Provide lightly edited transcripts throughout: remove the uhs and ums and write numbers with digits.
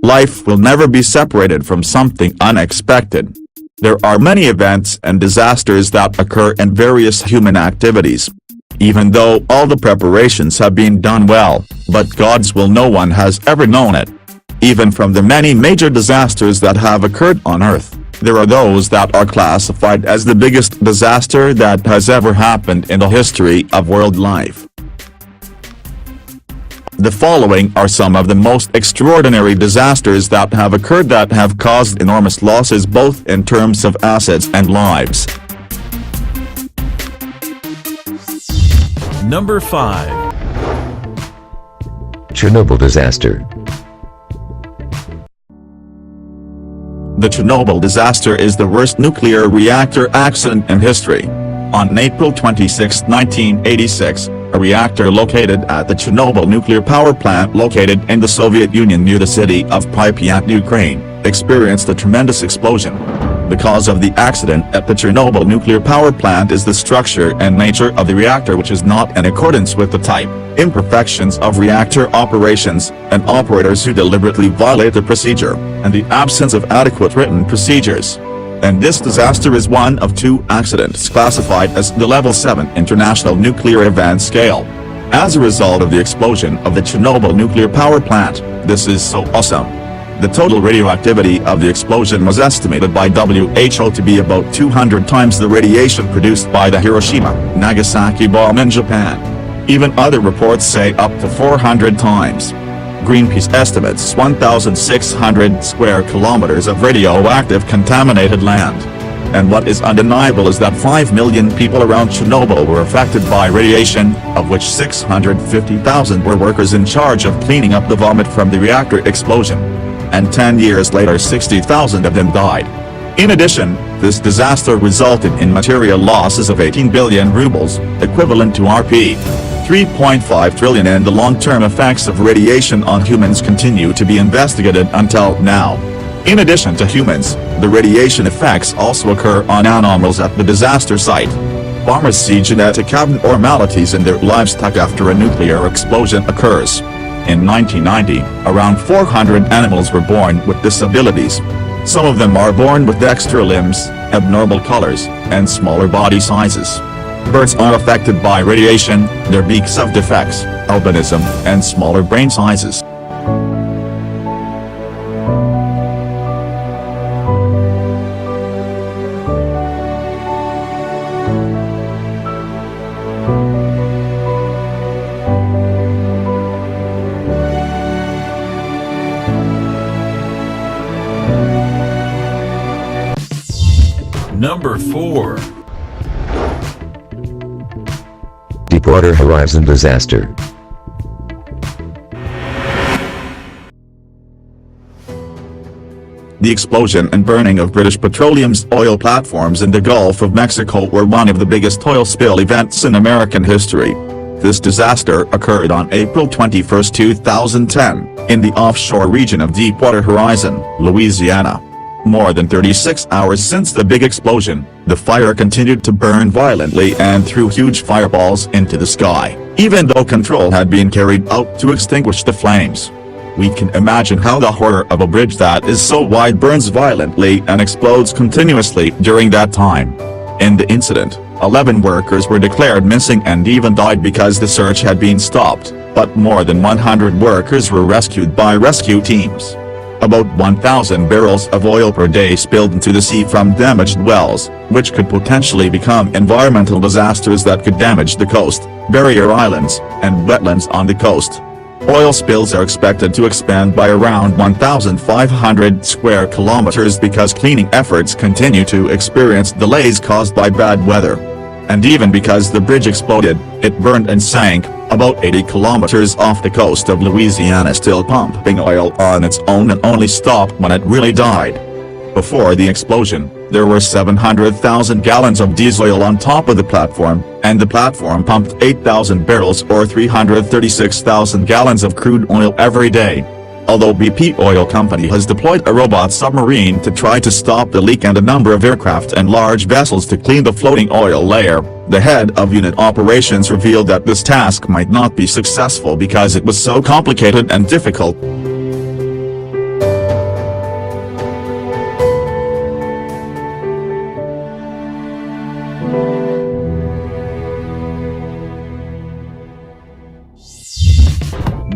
life will never be separated from something unexpected. There are many events and disasters that occur in various human activities. Even though all the preparations have been done well, but God's will no one has ever known it. Even from the many major disasters that have occurred on Earth, there are those that are classified as the biggest disaster that has ever happened in the history of world life. The following are some of the most extraordinary disasters that have occurred that have caused enormous losses both in terms of assets and lives. Number 5. Chernobyl Disaster. The Chernobyl disaster is the worst nuclear reactor accident in history. On April 26, 1986, a reactor located at the Chernobyl nuclear power plant located in the Soviet Union near the city of Pripyat, Ukraine, experienced a tremendous explosion. The cause of the accident at the Chernobyl nuclear power plant is the structure and nature of the reactor, which is not in accordance with the type, imperfections of reactor operations, and operators who deliberately violate the procedure, and the absence of adequate written procedures. And this disaster is one of 2 accidents classified as the Level 7 International Nuclear Event Scale. As a result of the explosion of the Chernobyl nuclear power plant, this is so awesome. The total radioactivity of the explosion was estimated by WHO to be about 200 times the radiation produced by the Hiroshima-Nagasaki bomb in Japan. Even other reports say up to 400 times. Greenpeace estimates 1,600 square kilometers of radioactive contaminated land. And what is undeniable is that 5 million people around Chernobyl were affected by radiation, of which 650,000 were workers in charge of cleaning up the vomit from the reactor explosion. And 10 years later 60,000 of them died. In addition, this disaster resulted in material losses of 18 billion rubles, equivalent to Rp. 3.5 trillion, and the long-term effects of radiation on humans continue to be investigated until now. In addition to humans, the radiation effects also occur on animals at the disaster site. Farmers see genetic abnormalities in their livestock after a nuclear explosion occurs. In 1990, around 400 animals were born with disabilities. Some of them are born with extra limbs, abnormal colors, and smaller body sizes. Birds are affected by radiation, their beaks have defects, albinism, and smaller brain sizes. Number 4. Deepwater Horizon Disaster. The explosion and burning of British Petroleum's oil platforms in the Gulf of Mexico were one of the biggest oil spill events in American history. This disaster occurred on April 21, 2010, in the offshore region of Deepwater Horizon, Louisiana. More than 36 hours since the big explosion, the fire continued to burn violently and threw huge fireballs into the sky, even though control had been carried out to extinguish the flames. We can imagine how the horror of a bridge that is so wide burns violently and explodes continuously during that time. In the incident, 11 workers were declared missing and even died because the search had been stopped, but more than 100 workers were rescued by rescue teams. About 1,000 barrels of oil per day spilled into the sea from damaged wells, which could potentially become environmental disasters that could damage the coast, barrier islands, and wetlands on the coast. Oil spills are expected to expand by around 1,500 square kilometers because cleaning efforts continue to experience delays caused by bad weather. And even because the bridge exploded, it burned and sank, about 80 kilometers off the coast of Louisiana, still pumping oil on its own and only stopped when it really died. Before the explosion, there were 700,000 gallons of diesel oil on top of the platform, and the platform pumped 8,000 barrels or 336,000 gallons of crude oil every day. Although BP Oil Company has deployed a robot submarine to try to stop the leak and a number of aircraft and large vessels to clean the floating oil layer, the head of unit operations revealed that this task might not be successful because it was so complicated and difficult.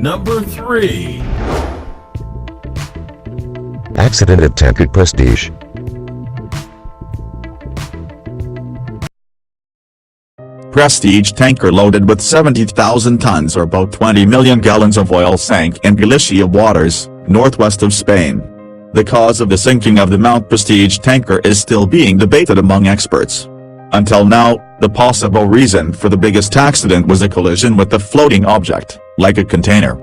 Number 3. Accident at tanker Prestige. Prestige tanker loaded with 70,000 tons or about 20 million gallons of oil sank in Galicia waters, northwest of Spain. The cause of the sinking of the Mount Prestige tanker is still being debated among experts. Until now, the possible reason for the biggest accident was a collision with a floating object, like a container.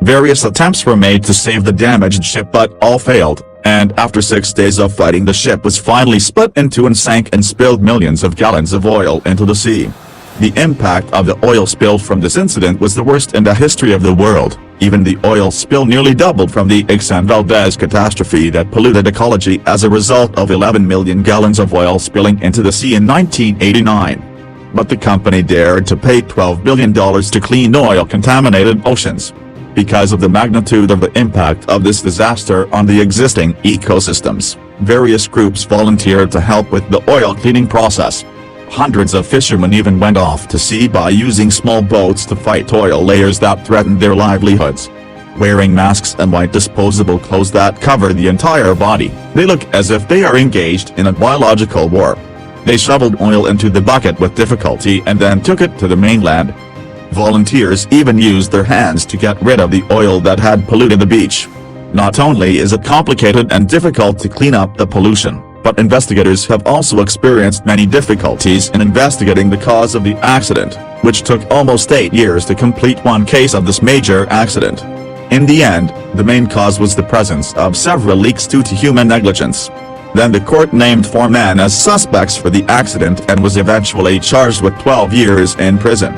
Various attempts were made to save the damaged ship but all failed, and after 6 days of fighting the ship was finally split in two and sank and spilled millions of gallons of oil into the sea. The impact of the oil spill from this incident was the worst in the history of the world. Even the oil spill nearly doubled from the Exxon Valdez catastrophe that polluted ecology as a result of 11 million gallons of oil spilling into the sea in 1989. But the company dared to pay $12 billion to clean oil-contaminated oceans. Because of the magnitude of the impact of this disaster on the existing ecosystems, various groups volunteered to help with the oil cleaning process. Hundreds of fishermen even went off to sea by using small boats to fight oil layers that threatened their livelihoods. Wearing masks and white disposable clothes that cover the entire body, they look as if they are engaged in a biological war. They shoveled oil into the bucket with difficulty and then took it to the mainland. Volunteers even used their hands to get rid of the oil that had polluted the beach. Not only is it complicated and difficult to clean up the pollution, but investigators have also experienced many difficulties in investigating the cause of the accident, which took almost 8 years to complete one case of this major accident. In the end, the main cause was the presence of several leaks due to human negligence. Then the court named 4 men as suspects for the accident and was eventually charged with 12 years in prison.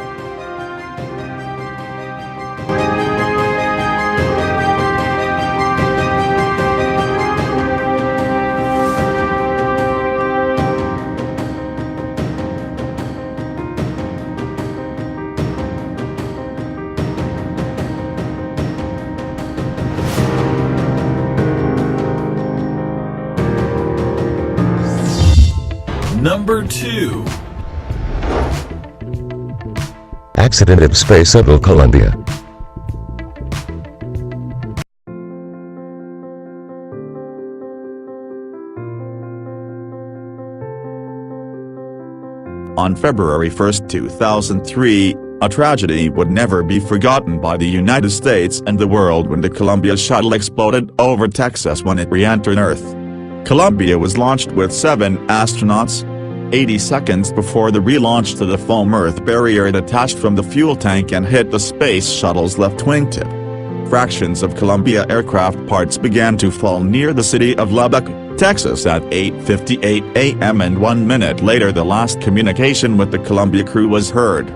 Number 2. Accident at Space Shuttle Columbia. On February 1, 2003, a tragedy would never be forgotten by the United States and the world when the Columbia Shuttle exploded over Texas when it re-entered Earth. Columbia was launched with 7 astronauts. 80 seconds before the relaunch to the foam Earth barrier, it detached from the fuel tank and hit the space shuttle's left wingtip. Fractions of Columbia aircraft parts began to fall near the city of Lubbock, Texas at 8:58 a.m. and 1 minute later the last communication with the Columbia crew was heard.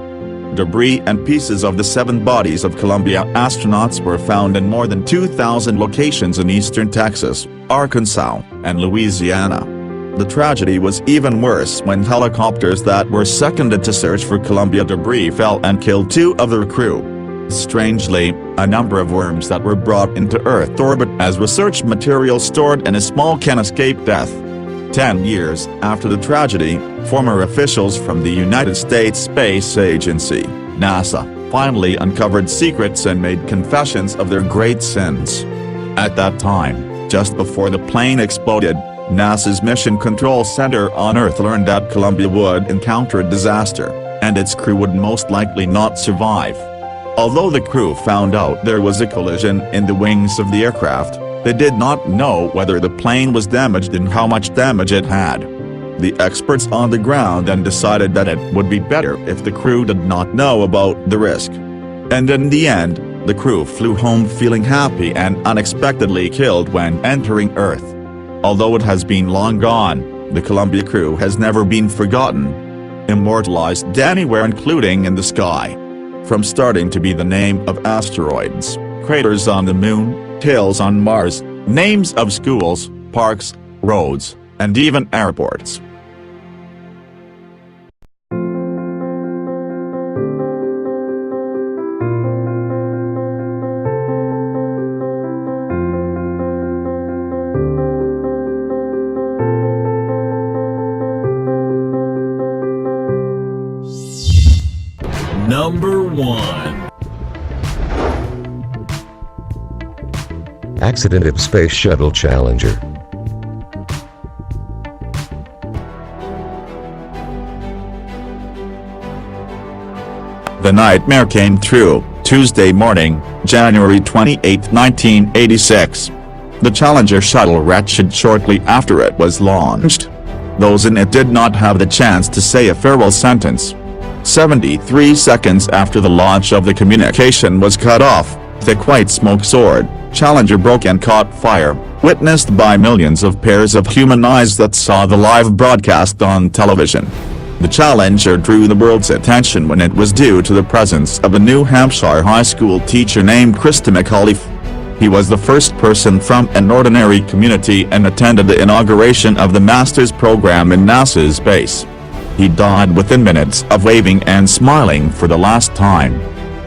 Debris and pieces of the 7 bodies of Columbia astronauts were found in more than 2,000 locations in eastern Texas, Arkansas, and Louisiana. The tragedy was even worse when helicopters that were seconded to search for Columbia debris fell and killed 2 of their crew. Strangely, a number of worms that were brought into Earth orbit as research material stored in a small can escape death. 10 years after the tragedy, former officials from the United States Space Agency, NASA, finally uncovered secrets and made confessions of their great sins. At that time, just before the plane exploded, NASA's Mission Control Center on Earth learned that Columbia would encounter a disaster, and its crew would most likely not survive. Although the crew found out there was a collision in the wings of the aircraft, they did not know whether the plane was damaged and how much damage it had. The experts on the ground then decided that it would be better if the crew did not know about the risk. And in the end, the crew flew home feeling happy and unexpectedly killed when entering Earth. Although it has been long gone, the Columbia crew has never been forgotten. Immortalized anywhere including in the sky. From starting to be the name of asteroids, craters on the moon, hills on Mars, names of schools, parks, roads, and even airports. Number 1. Accident of Space Shuttle Challenger. The nightmare came true, Tuesday morning, January 28, 1986. The Challenger shuttle wrecked shortly after it was launched. Those in it did not have the chance to say a farewell sentence. 73 seconds after the launch of the communication was cut off, thick white smoke soared, Challenger broke and caught fire, witnessed by millions of pairs of human eyes that saw the live broadcast on television. The Challenger drew the world's attention when it was due to the presence of a New Hampshire high school teacher named Krista McAuliffe. He was the first person from an ordinary community and attended the inauguration of the master's program in NASA's base. He died within minutes of waving and smiling for the last time.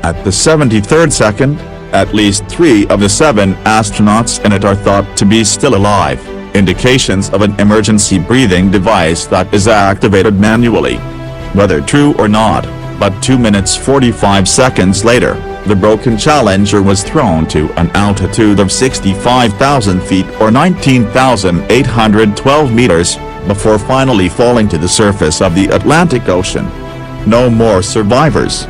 At the 73rd second, at least 3 of the 7 astronauts in it are thought to be still alive, indications of an emergency breathing device that is activated manually. Whether true or not, but 2 minutes 45 seconds later, the broken Challenger was thrown to an altitude of 65,000 feet or 19,812 meters, before finally falling to the surface of the Atlantic Ocean. No more survivors.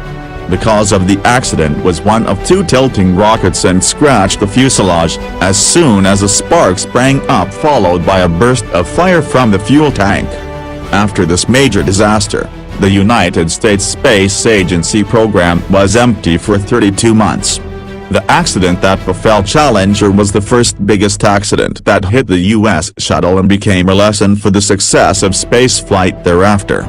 The cause of the accident was one of 2 tilting rockets and scratched the fuselage as soon as a spark sprang up, followed by a burst of fire from the fuel tank. After this major disaster, the United States Space Agency program was empty for 32 months. The accident that befell Challenger was the first biggest accident that hit the U.S. shuttle and became a lesson for the success of spaceflight thereafter.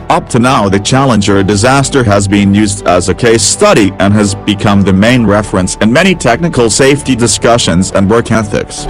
Up to now, the Challenger disaster has been used as a case study and has become the main reference in many technical safety discussions and work ethics.